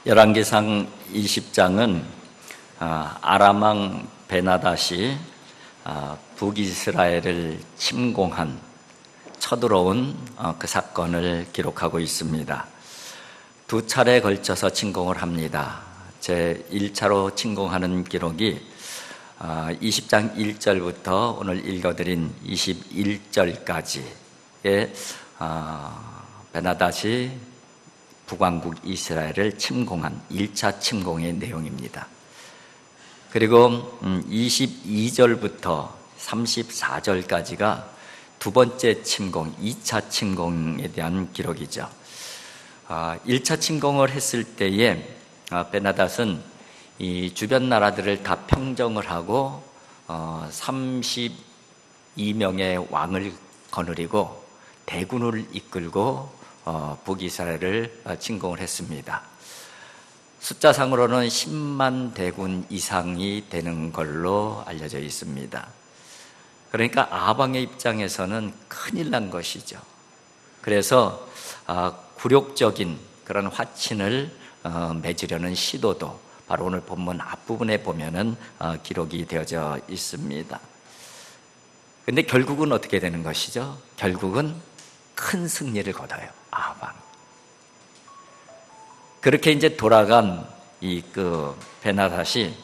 열왕기상 20장은 아람 왕 베나닷이 북이스라엘을 침공한 쳐들어온 그 사건을 기록하고 있습니다. 두 차례에 걸쳐서 침공을 합니다. 제 1차로 침공하는 기록이 20장 1절부터 오늘 읽어드린 21절까지의 베나닷이 북왕국 이스라엘을 침공한 1차 침공의 내용입니다. 그리고 22절부터 34절까지가 두 번째 침공, 2차 침공에 대한 기록이죠. 1차 침공을 했을 때에 베나닷은 이 주변 나라들을 다 평정을 하고 32명의 왕을 거느리고 대군을 이끌고 북이스라엘을 침공을 했습니다. 숫자상으로는 10만 대군 이상이 되는 걸로 알려져 있습니다. 그러니까 아방의 입장에서는 큰일 난 것이죠. 그래서 굴욕적인 그런 화친을 맺으려는 시도도 바로 오늘 본문 앞부분에 보면은 기록이 되어져 있습니다. 근데 결국은 어떻게 되는 것이죠? 결국은 큰 승리를 거둬요. 아방. 그렇게 이제 돌아간 베나닷이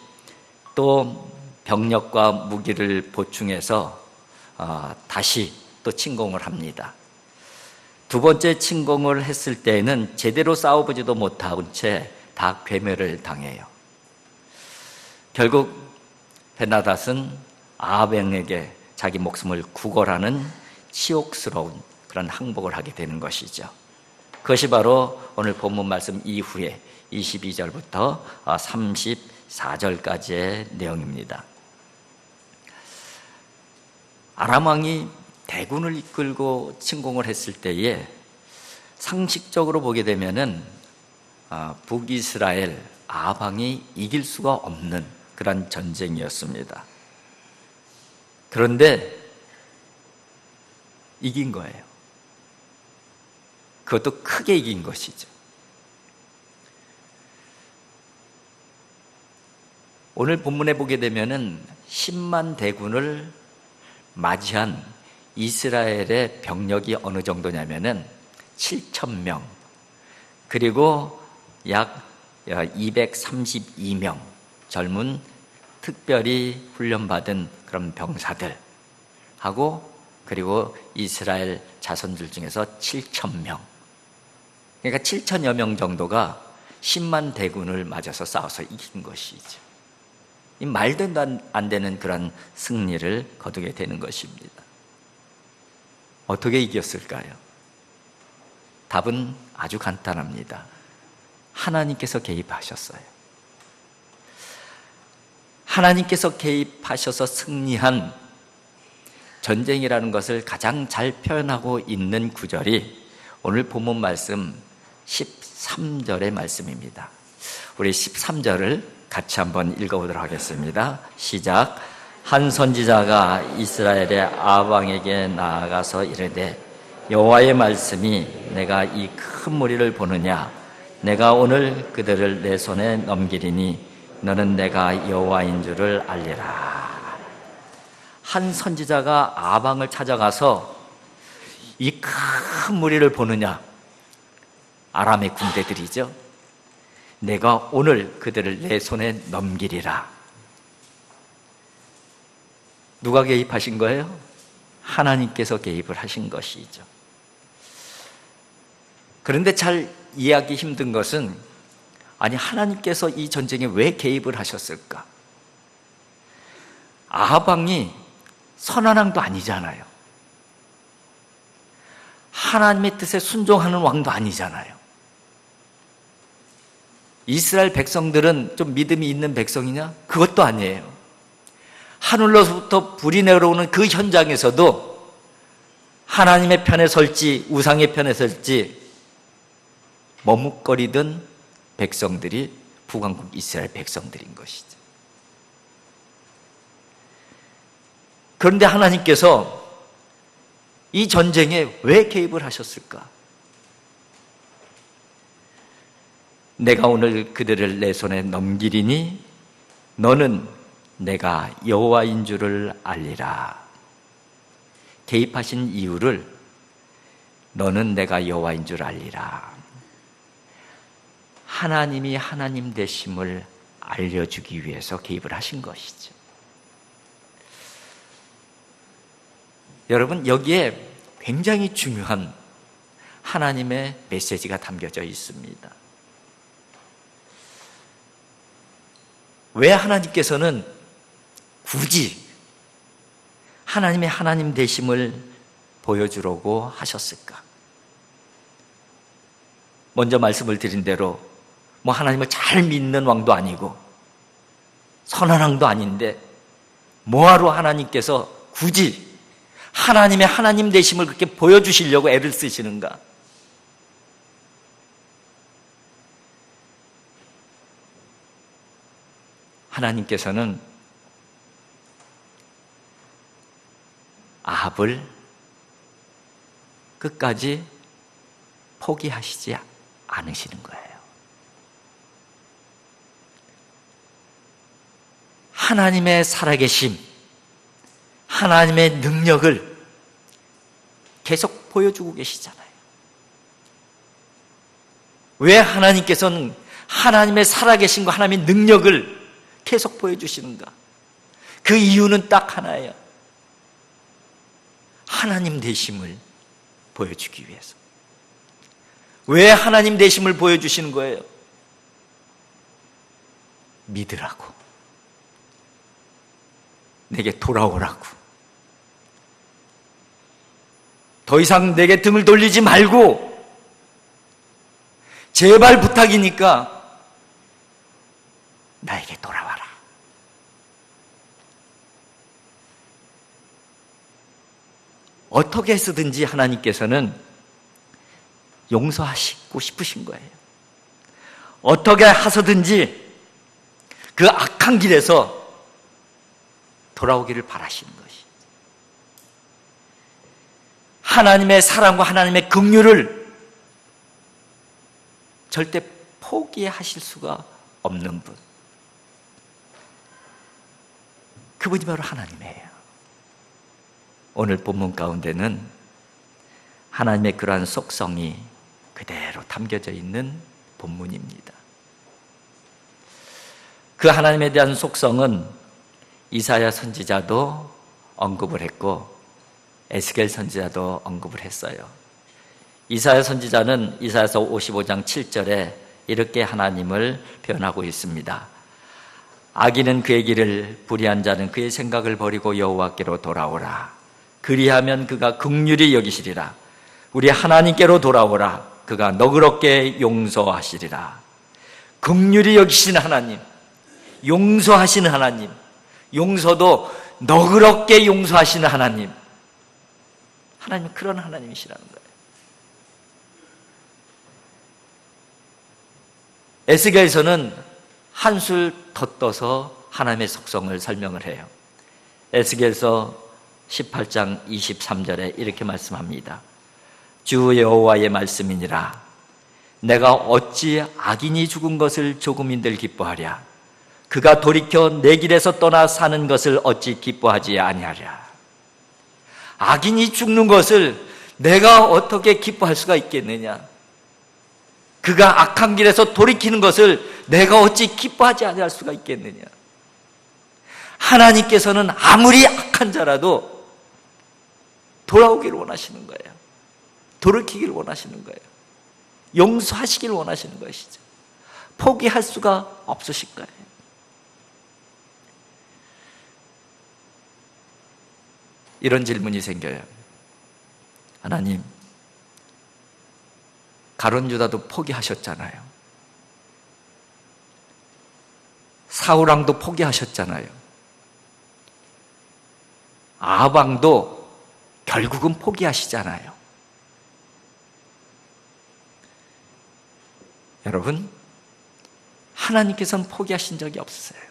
또 병력과 무기를 보충해서 다시 또 침공을 합니다. 두 번째 침공을 했을 때에는 제대로 싸워보지도 못한 채 다 괴멸을 당해요. 결국 베나닷은 아합에게 자기 목숨을 구걸하는 치욕스러운 그런 항복을 하게 되는 것이죠. 그것이 바로 오늘 본문 말씀 이후에 22절부터 34절까지의 내용입니다. 아람 왕이 대군을 이끌고 침공을 했을 때에 상식적으로 보게 되면은 북이스라엘 아합 왕이 이길 수가 없는 그런 전쟁이었습니다. 그런데 이긴 거예요. 그것도 크게 이긴 것이죠. 오늘 본문에 보게 되면은 10만 대군을 맞이한 이스라엘의 병력이 어느 정도냐면은 7,000명, 그리고 약 232명 젊은 특별히 훈련받은 그런 병사들 하고, 그리고 이스라엘 자손들 중에서 7,000명, 그러니까 7,000여 명 정도가 10만 대군을 맞아서 싸워서 이긴 것이죠. 이 말도 안 되는 그런 승리를 거두게 되는 것입니다. 어떻게 이겼을까요? 답은 아주 간단합니다. 하나님께서 개입하셨어요. 하나님께서 개입하셔서 승리한 전쟁이라는 것을 가장 잘 표현하고 있는 구절이 오늘 본문 말씀 13절의 말씀입니다. 우리 13절을 같이 한번 읽어보도록 하겠습니다. 시작. 한 선지자가 이스라엘의 아합 왕에게 나아가서 이르되 여호와의 말씀이 내가 이 큰 무리를 보느냐? 내가 오늘 그들을 내 손에 넘기리니 너는 내가 여호와인 줄을 알리라. 한 선지자가 아합 왕을 찾아가서 이 큰 무리를 보느냐? 아람의 군대들이죠. 내가 오늘 그들을 내 손에 넘기리라. 누가 개입하신 거예요? 하나님께서 개입을 하신 것이죠. 그런데 잘 이해하기 힘든 것은, 아니 하나님께서 이 전쟁에 왜 개입을 하셨을까? 아합 왕이 선한 왕도 아니잖아요. 하나님의 뜻에 순종하는 왕도 아니잖아요. 이스라엘 백성들은 좀 믿음이 있는 백성이냐? 그것도 아니에요. 하늘로부터 불이 내려오는 그 현장에서도 하나님의 편에 설지 우상의 편에 설지 머뭇거리던 백성들이 북왕국 이스라엘 백성들인 것이죠. 그런데 하나님께서 이 전쟁에 왜 개입을 하셨을까? 내가 오늘 그들을 내 손에 넘기리니 너는 내가 여호와인 줄을 알리라. 개입하신 이유를 너는 내가 여호와인 줄 알리라. 하나님이 하나님 되심을 알려주기 위해서 개입을 하신 것이죠. 여러분, 여기에 굉장히 중요한 하나님의 메시지가 담겨져 있습니다. 왜 하나님께서는 굳이 하나님의 하나님 되심을 보여주려고 하셨을까? 먼저 말씀을 드린 대로 하나님을 잘 믿는 왕도 아니고 선한 왕도 아닌데 뭐하러 하나님께서 굳이 하나님의 하나님 되심을 그렇게 보여주시려고 애를 쓰시는가? 하나님께서는 아합을 끝까지 포기하시지 않으시는 거예요. 하나님의 살아계심, 하나님의 능력을 계속 보여주고 계시잖아요. 왜 하나님께서는 하나님의 살아계심과 하나님의 능력을 계속 보여주시는가? 그 이유는 딱 하나예요. 하나님 되심을 보여주기 위해서. 왜 하나님 되심을 보여주시는 거예요? 믿으라고, 내게 돌아오라고, 더 이상 내게 등을 돌리지 말고 제발 부탁이니까 나에게 돌아와라. 어떻게 해서든지 하나님께서는 용서하시고 싶으신 거예요. 어떻게 해서든지 그 악한 길에서 돌아오기를 바라시는 것이. 하나님의 사랑과 하나님의 긍휼을 절대 포기하실 수가 없는 분, 그분이 바로 하나님이에요. 오늘 본문 가운데는 하나님의 그러한 속성이 그대로 담겨져 있는 본문입니다. 그 하나님에 대한 속성은 이사야 선지자도 언급을 했고 에스겔 선지자도 언급을 했어요. 이사야 선지자는 이사야서 55장 7절에 이렇게 하나님을 표현하고 있습니다. 악인은 그의 길을, 불의한 자는 그의 생각을 버리고 여호와께로 돌아오라. 그리하면 그가 긍휼히 여기시리라. 우리 하나님께로 돌아오라. 그가 너그럽게 용서하시리라. 긍휼히 여기시는 하나님, 용서하시는 하나님, 용서도 너그럽게 용서하시는 하나님, 하나님은 그런 하나님이시라는 거예요. 에스겔에서는 한술 더 떠서 하나님의 속성을 설명을 해요. 에스겔서 18장 23절에 이렇게 말씀합니다. 주 여호와의 말씀이니라. 내가 어찌 악인이 죽은 것을 조금인들 기뻐하랴. 그가 돌이켜 내 길에서 떠나 사는 것을 어찌 기뻐하지 아니하랴. 악인이 죽는 것을 내가 어떻게 기뻐할 수가 있겠느냐? 그가 악한 길에서 돌이키는 것을 내가 어찌 기뻐하지 아니할 수가 있겠느냐? 하나님께서는 아무리 악한 자라도 돌아오기를 원하시는 거예요. 돌이키기를 원하시는 거예요. 용서하시기를 원하시는 것이죠. 포기할 수가 없으실 거예요. 이런 질문이 생겨요. 하나님, 가룟 유다도 포기하셨잖아요. 사울왕도 포기하셨잖아요. 아합 왕도 결국은 포기하시잖아요. 여러분, 하나님께서는 포기하신 적이 없으세요.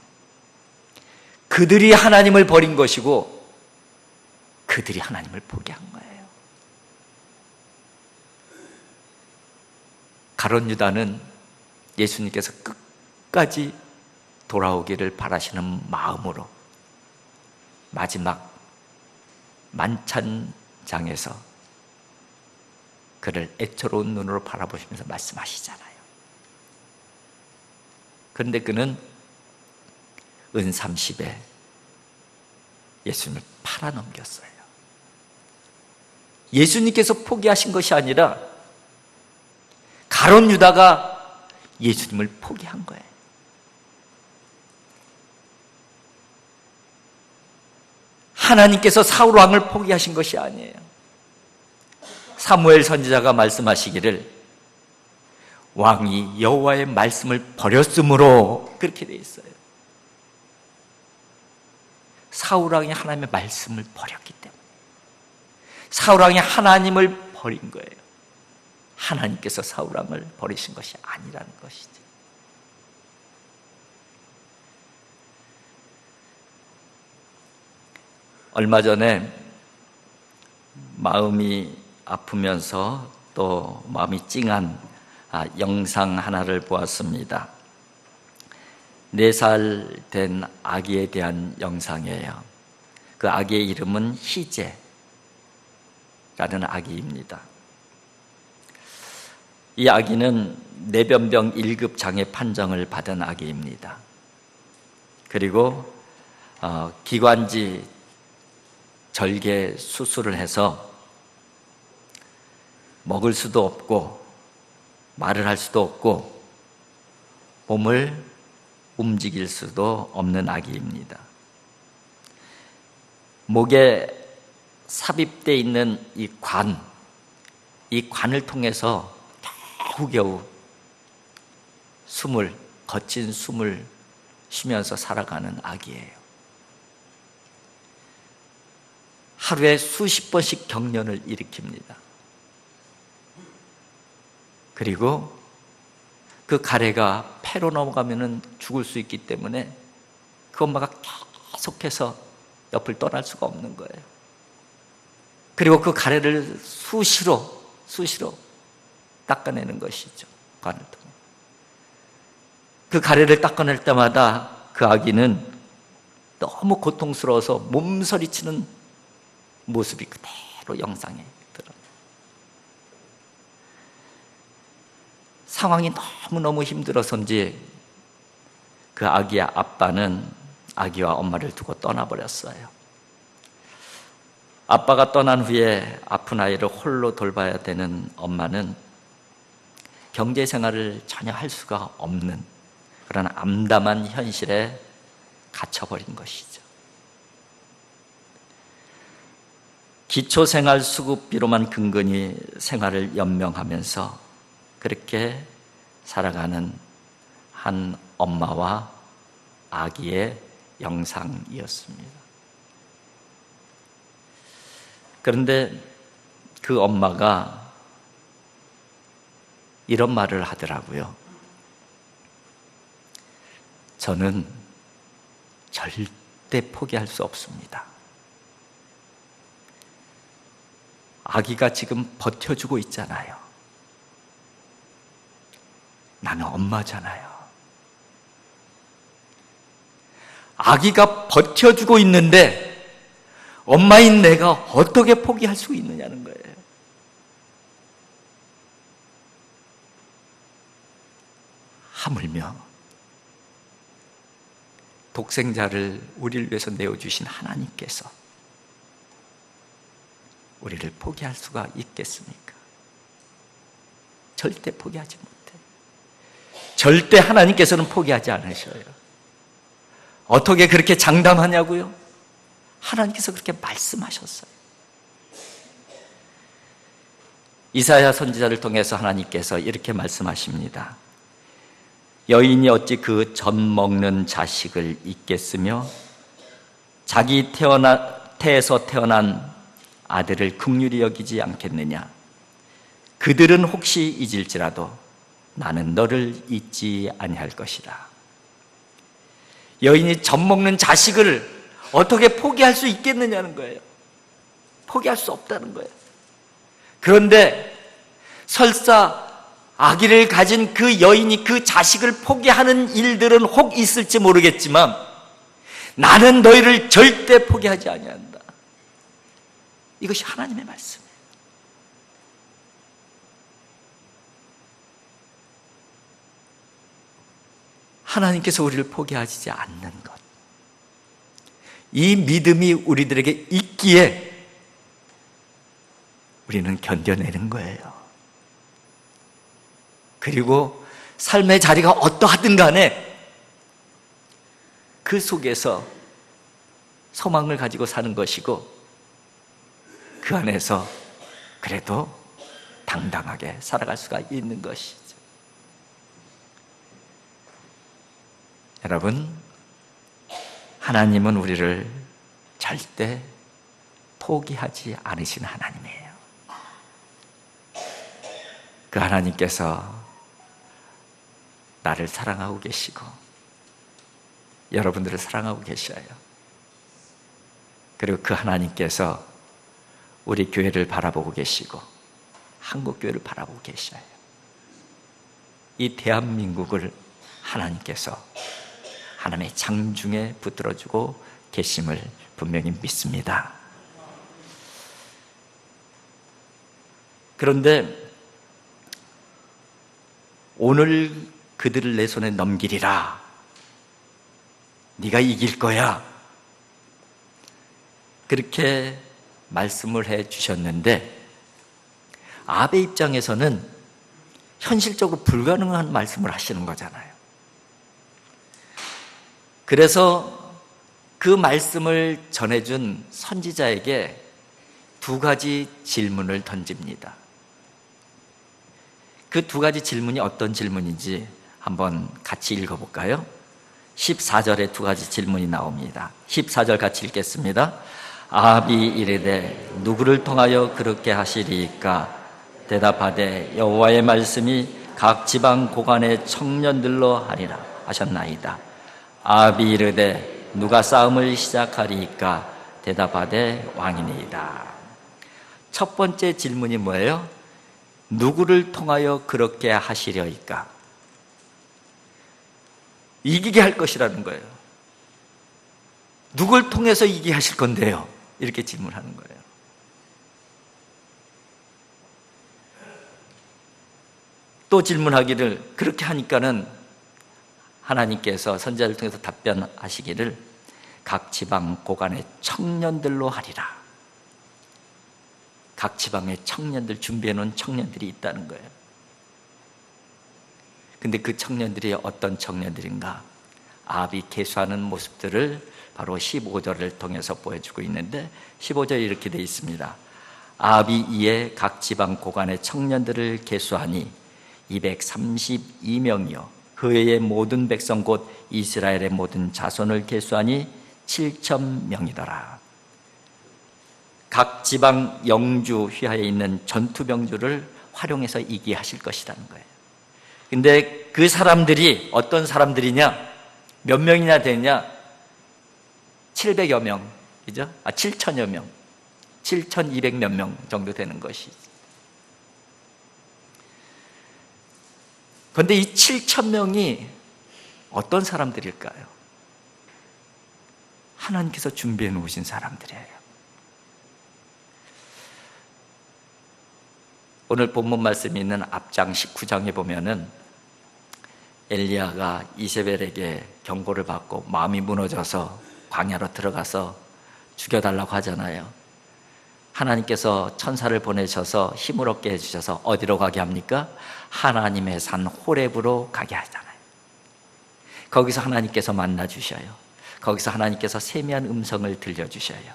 그들이 하나님을 버린 것이고 그들이 하나님을 포기한 거예요. 가룟 유다는 예수님께서 끝까지 돌아오기를 바라시는 마음으로 마지막 만찬장에서 그를 애처로운 눈으로 바라보시면서 말씀하시잖아요. 그런데 그는 은 30에 예수님을 팔아넘겼어요. 예수님께서 포기하신 것이 아니라 가룟 유다가 예수님을 포기한 거예요. 하나님께서 사울 왕을 포기하신 것이 아니에요. 사무엘 선지자가 말씀하시기를 왕이 여호와의 말씀을 버렸으므로 그렇게 돼 있어요. 사울 왕이 하나님의 말씀을 버렸기 때문에, 사울 왕이 하나님을 버린 거예요. 하나님께서 사울 왕을 버리신 것이 아니라는 것이죠. 얼마 전에 마음이 아프면서 또 마음이 찡한 영상 하나를 보았습니다. 4살 된 아기에 대한 영상이에요. 그 아기의 이름은 희재라는 아기입니다. 이 아기는 내변병 1급 장애 판정을 받은 아기입니다. 그리고 기관지 절개 수술을 해서 먹을 수도 없고 말을 할 수도 없고 몸을 움직일 수도 없는 아기입니다. 목에 삽입되어 있는 이 관을 통해서 겨우겨우 거친 숨을 쉬면서 살아가는 아기예요. 하루에 수십 번씩 경련을 일으킵니다. 그리고 그 가래가 폐로 넘어가면 죽을 수 있기 때문에 그 엄마가 계속해서 옆을 떠날 수가 없는 거예요. 그리고 그 가래를 수시로 닦아내는 것이죠. 관을 통해. 그 가래를 닦아낼 때마다 그 아기는 너무 고통스러워서 몸서리치는 모습이 그대로 영상에 들어요. 상황이 너무너무 힘들어서인지 그 아기의 아빠는 아기와 엄마를 두고 떠나버렸어요. 아빠가 떠난 후에 아픈 아이를 홀로 돌봐야 되는 엄마는 경제생활을 전혀 할 수가 없는 그런 암담한 현실에 갇혀버린 것이죠. 기초생활수급비로만 근근히 생활을 연명하면서 그렇게 살아가는 한 엄마와 아기의 영상이었습니다. 그런데 그 엄마가 이런 말을 하더라고요. 저는 절대 포기할 수 없습니다. 아기가 지금 버텨주고 있잖아요. 나는 엄마잖아요. 아기가 버텨주고 있는데 엄마인 내가 어떻게 포기할 수 있느냐는 거예요. 하물며 독생자를 우리를 위해서 내어주신 하나님께서 우리를 포기할 수가 있겠습니까? 절대 포기하지 못해. 절대 하나님께서는 포기하지 않으셔요. 어떻게 그렇게 장담하냐고요? 하나님께서 그렇게 말씀하셨어요. 이사야 선지자를 통해서 하나님께서 이렇게 말씀하십니다. 여인이 어찌 그 젖 먹는 자식을 잊겠으며 자기 태에서 태어난 아들을 긍휼히 여기지 않겠느냐. 그들은 혹시 잊을지라도 나는 너를 잊지 아니할 것이라. 여인이 젖 먹는 자식을 어떻게 포기할 수 있겠느냐는 거예요. 포기할 수 없다는 거예요. 그런데 설사 아기를 가진 그 여인이 그 자식을 포기하는 일들은 혹 있을지 모르겠지만 나는 너희를 절대 포기하지 아니한다. 이것이 하나님의 말씀이에요. 하나님께서 우리를 포기하지 않는 것, 이 믿음이 우리들에게 있기에 우리는 견뎌내는 거예요. 그리고 삶의 자리가 어떠하든 간에 그 속에서 소망을 가지고 사는 것이고, 그 안에서 그래도 당당하게 살아갈 수가 있는 것이죠. 여러분, 하나님은 우리를 절대 포기하지 않으신 하나님이에요. 그 하나님께서 나를 사랑하고 계시고 여러분들을 사랑하고 계셔요. 그리고 그 하나님께서 우리 교회를 바라보고 계시고 한국교회를 바라보고 계셔요. 이 대한민국을 하나님께서 하나님의 장중에 붙들어주고 계심을 분명히 믿습니다. 그런데 오늘 그들을 내 손에 넘기리라, 네가 이길 거야, 그렇게 말씀을 해 주셨는데 아합의 입장에서는 현실적으로 불가능한 말씀을 하시는 거잖아요. 그래서 그 말씀을 전해준 선지자에게 두 가지 질문을 던집니다. 그 두 가지 질문이 어떤 질문인지 한번 같이 읽어볼까요? 14절에 두 가지 질문이 나옵니다. 14절 같이 읽겠습니다. 아합이 이르되 누구를 통하여 그렇게 하시리이까? 대답하되 여호와의 말씀이 각 지방 고관의 청년들로 하리라 하셨나이다. 아합이 이르되 누가 싸움을 시작하리이까? 대답하되 왕이니이다. 첫 번째 질문이 뭐예요? 누구를 통하여 그렇게 하시려이까? 이기게 할 것이라는 거예요. 누굴 통해서 이기게 하실 건데요? 이렇게 질문하는 거예요. 또 질문하기를, 그렇게 하니까는 하나님께서 선지자를 통해서 답변하시기를 각 지방 고관의 청년들로 하리라. 각 지방의 청년들, 준비해 놓은 청년들이 있다는 거예요. 근데 그 청년들이 어떤 청년들인가? 아합이 계수하는 모습들을 바로 15절을 통해서 보여주고 있는데 15절에 이렇게 되어 있습니다. 아합이 이에 각 지방 고관의 청년들을 계수하니 232명이요 그 외의 모든 백성 곧 이스라엘의 모든 자손을 계수하니 7,000명이더라. 각 지방 영주 휘하에 있는 전투병주를 활용해서 이기하실 것이라는 거예요. 근데 그 사람들이 어떤 사람들이냐? 몇 명이나 되냐? 700여 명, 그죠? 7,000여 명, 7,200 몇 명 정도 되는 것이지. 그런데 이 7,000명이 어떤 사람들일까요? 하나님께서 준비해 놓으신 사람들이에요. 오늘 본문 말씀이 있는 앞장 19장에 보면은 엘리야가 이세벨에게 경고를 받고 마음이 무너져서 광야로 들어가서 죽여달라고 하잖아요. 하나님께서 천사를 보내셔서 힘을 얻게 해주셔서 어디로 가게 합니까? 하나님의 산 호렙으로 가게 하잖아요. 거기서 하나님께서 만나 주셔요. 거기서 하나님께서 세미한 음성을 들려주셔요.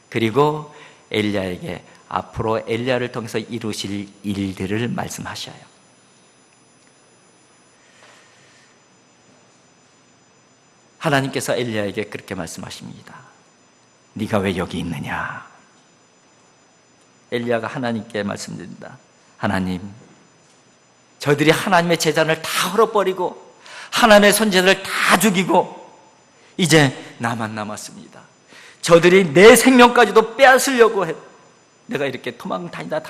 그리고 엘리야에게 앞으로 엘리야를 통해서 이루실 일들을 말씀하셔요. 하나님께서 엘리야에게 그렇게 말씀하십니다. 네가 왜 여기 있느냐? 엘리야가 하나님께 말씀드립니다. 하나님, 저들이 하나님의 제단을 다 헐어버리고 하나님의 선지자들을 다 죽이고 이제 나만 남았습니다. 저들이 내 생명까지도 빼앗으려고 해. 내가 이렇게 도망 다니다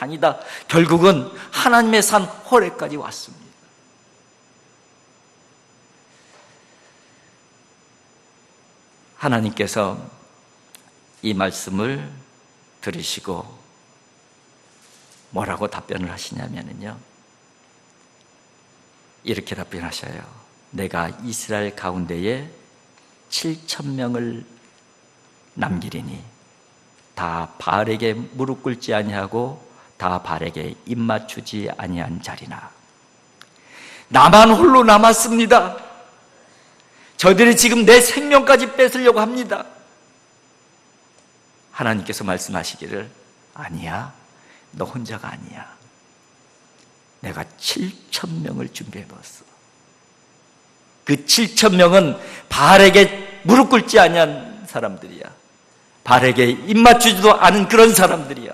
결국은 하나님의 산 호렙까지 왔습니다. 하나님께서 이 말씀을 들으시고 뭐라고 답변을 하시냐면요, 이렇게 답변하셔요. 내가 이스라엘 가운데에 7,000명을 남기리니 다 바알에게 무릎 꿇지 아니하고 다 바알에게 입 맞추지 아니한 자리나. 나만 홀로 남았습니다. 저들이 지금 내 생명까지 뺏으려고 합니다. 하나님께서 말씀하시기를, 아니야, 너 혼자가 아니야. 내가 7,000명을 준비해 놓았어. 그 7,000명은 바알에게 무릎 꿇지 아니한 사람들이야. 바알에게 입 맞추지도 않은 그런 사람들이야.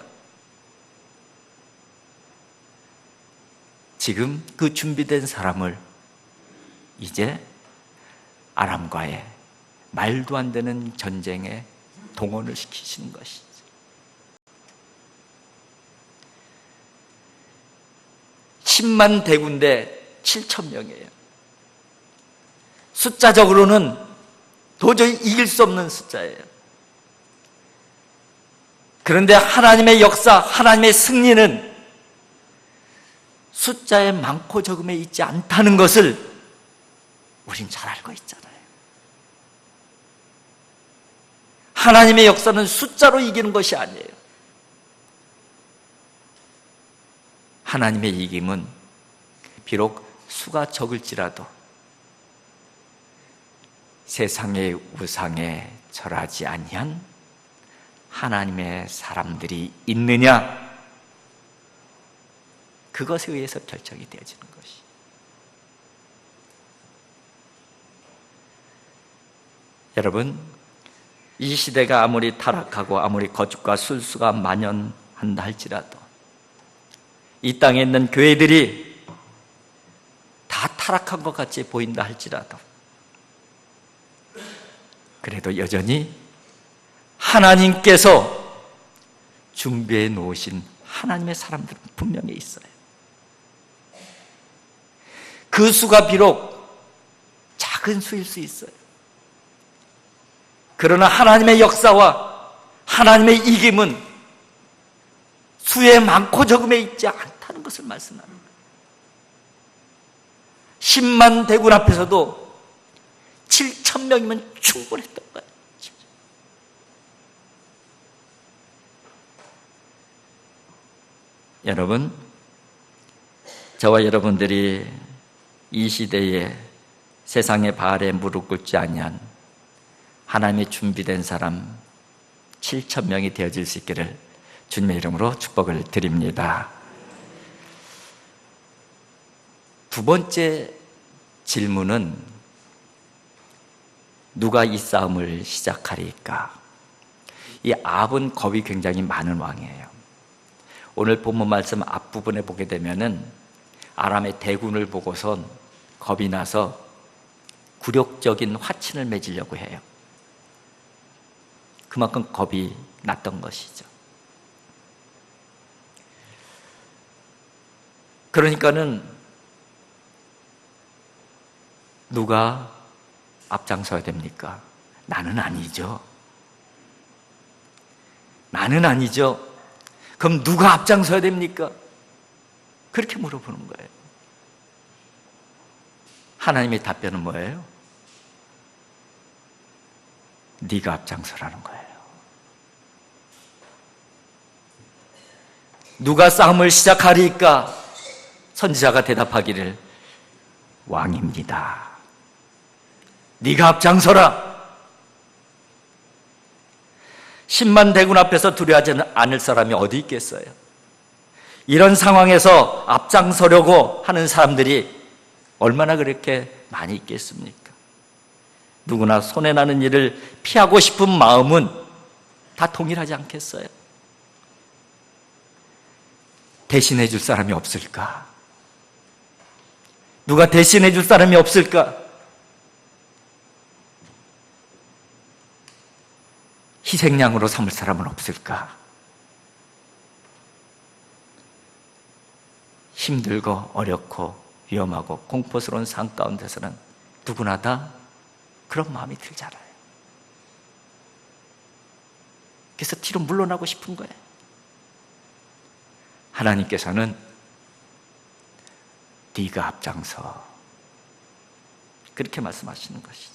지금 그 준비된 사람을 이제 아람과의 말도 안 되는 전쟁에 동원을 시키시는 것이죠. (10만) 대군데 7,000명이에요. 숫자적으로는 도저히 이길 수 없는 숫자예요. 그런데 하나님의 역사, 하나님의 승리는 숫자의 많고 적음에 있지 않다는 것을 우린 잘 알고 있잖아요. 하나님의 역사는 숫자로 이기는 것이 아니에요. 하나님의 이김은 비록 수가 적을지라도 세상의 우상에 절하지 아니한 하나님의 사람들이 있느냐, 그것에 의해서 결정이 되어지는 것이. 여러분, 이 시대가 아무리 타락하고 아무리 거짓과 술수가 만연한다 할지라도, 이 땅에 있는 교회들이 다 타락한 것 같이 보인다 할지라도, 그래도 여전히 하나님께서 준비해 놓으신 하나님의 사람들은 분명히 있어요. 그 수가 비록 작은 수일 수 있어요. 그러나 하나님의 역사와 하나님의 이김은 수의 많고 적음에 있지 않다는 것을 말씀합니다. 10만 대군 앞에서도 7,000명이면 충분했던 거예요. 여러분, 저와 여러분들이 이 시대에 세상의 바알에 무릎 꿇지 아니한 하나님의 준비된 사람 7,000명이 되어질 수 있기를 주님의 이름으로 축복을 드립니다. 두 번째 질문은 누가 이 싸움을 시작하리까? 이 아합은 겁이 굉장히 많은 왕이에요. 오늘 본문 말씀 앞부분에 보게 되면은 아람의 대군을 보고선 겁이 나서 굴욕적인 화친을 맺으려고 해요. 그만큼 겁이 났던 것이죠. 그러니까는 누가 앞장서야 됩니까? 나는 아니죠. 나는 아니죠. 그럼 누가 앞장서야 됩니까? 그렇게 물어보는 거예요. 하나님의 답변은 뭐예요? 네가 앞장서라는 거예요. 누가 싸움을 시작하리까? 선지자가 대답하기를 왕입니다. 네가 앞장서라. 10만 대군 앞에서 두려워하지 않을 사람이 어디 있겠어요? 이런 상황에서 앞장서려고 하는 사람들이 얼마나 그렇게 많이 있겠습니까? 누구나 손해나는 일을 피하고 싶은 마음은 다 동일하지 않겠어요? 대신해 줄 사람이 없을까? 누가 대신해 줄 사람이 없을까? 희생양으로 삼을 사람은 없을까? 힘들고 어렵고 위험하고 공포스러운 삶 가운데서는 누구나 다 그런 마음이 들잖아요. 그래서 뒤로 물러나고 싶은 거예요. 하나님께서는 네가 앞장서, 그렇게 말씀하시는 것이죠.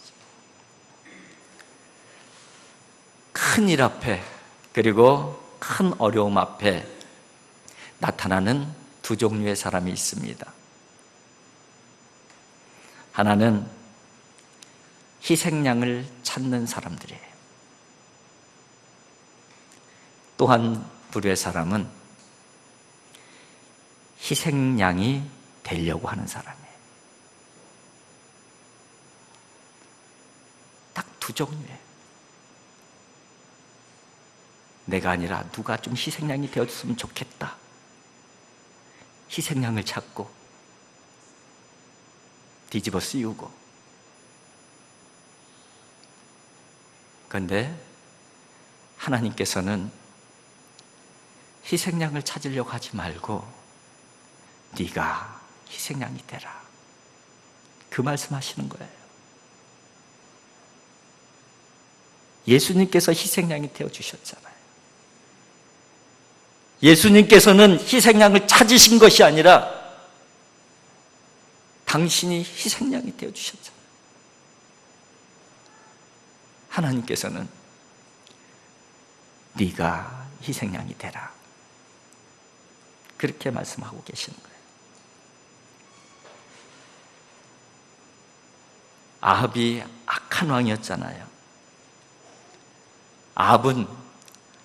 큰 일 앞에, 그리고 큰 어려움 앞에 나타나는 두 종류의 사람이 있습니다. 하나는 희생양을 찾는 사람들이에요. 또 한 부류의 사람은 희생양이 되려고 하는 사람이에요. 딱 두 종류예요. 내가 아니라 누가 좀 희생양이 되어줬으면 좋겠다. 희생양을 찾고 뒤집어 씌우고. 그런데 하나님께서는 희생양을 찾으려고 하지 말고 네가 희생양이 되라, 그 말씀하시는 거예요. 예수님께서 희생양이 되어주셨잖아요. 예수님께서는 희생양을 찾으신 것이 아니라 당신이 희생양이 되어주셨잖아요. 하나님께서는 네가 희생양이 되라, 그렇게 말씀하고 계시는 거예요. 아합이 악한 왕이었잖아요. 아합은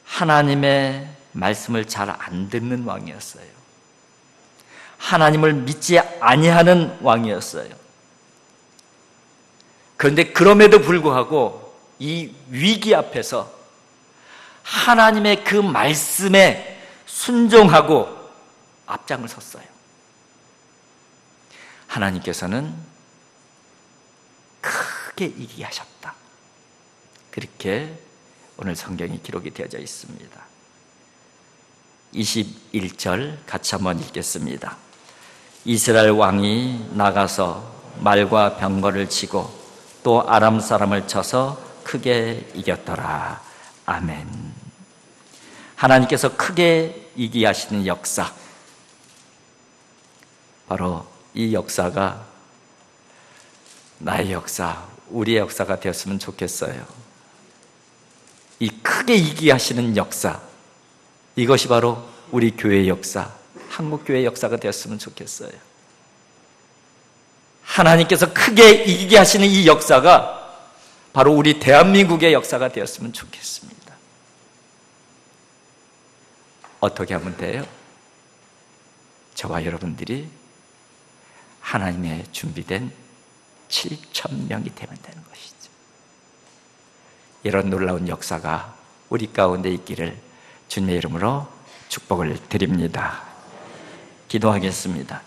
하나님의 말씀을 잘 안 듣는 왕이었어요. 하나님을 믿지 아니하는 왕이었어요. 그런데 그럼에도 불구하고 이 위기 앞에서 하나님의 그 말씀에 순종하고 앞장을 섰어요. 하나님께서는 크게 이기게 하셨다, 그렇게 오늘 성경이 기록이 되어져 있습니다. 21절 같이 한번 읽겠습니다. 이스라엘 왕이 나가서 말과 병거를 치고 또 아람 사람을 쳐서 크게 이겼더라. 아멘. 하나님께서 크게 이기게 하시는 역사, 바로 이 역사가 나의 역사, 우리의 역사가 되었으면 좋겠어요. 이 크게 이기게 하시는 역사, 이것이 바로 우리 교회의 역사, 한국교회의 역사가 되었으면 좋겠어요. 하나님께서 크게 이기게 하시는 이 역사가 바로 우리 대한민국의 역사가 되었으면 좋겠습니다. 어떻게 하면 돼요? 저와 여러분들이 하나님의 준비된 7,000명이 되면 되는 것이죠. 이런 놀라운 역사가 우리 가운데 있기를 주님의 이름으로 축복을 드립니다. 기도하겠습니다.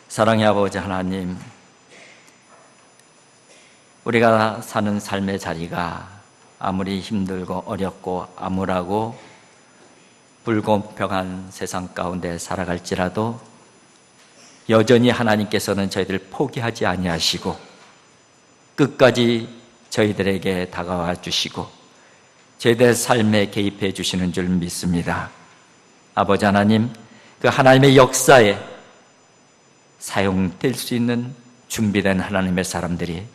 사랑의 아버지 하나님, 우리가 사는 삶의 자리가 아무리 힘들고 어렵고 암울하고 불공평한 세상 가운데 살아갈지라도 여전히 하나님께서는 저희들을 포기하지 아니하시고 끝까지 저희들에게 다가와 주시고 저희들의 삶에 개입해 주시는 줄 믿습니다. 아버지 하나님, 그 하나님의 역사에 사용될 수 있는 준비된 하나님의 사람들이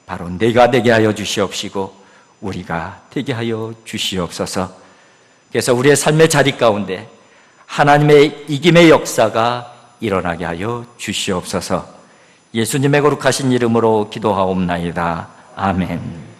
바로 내가 되게 하여 주시옵시고 우리가 되게 하여 주시옵소서. 그래서 우리의 삶의 자리 가운데 하나님의 이김의 역사가 일어나게 하여 주시옵소서. 예수님의 거룩하신 이름으로 기도하옵나이다. 아멘.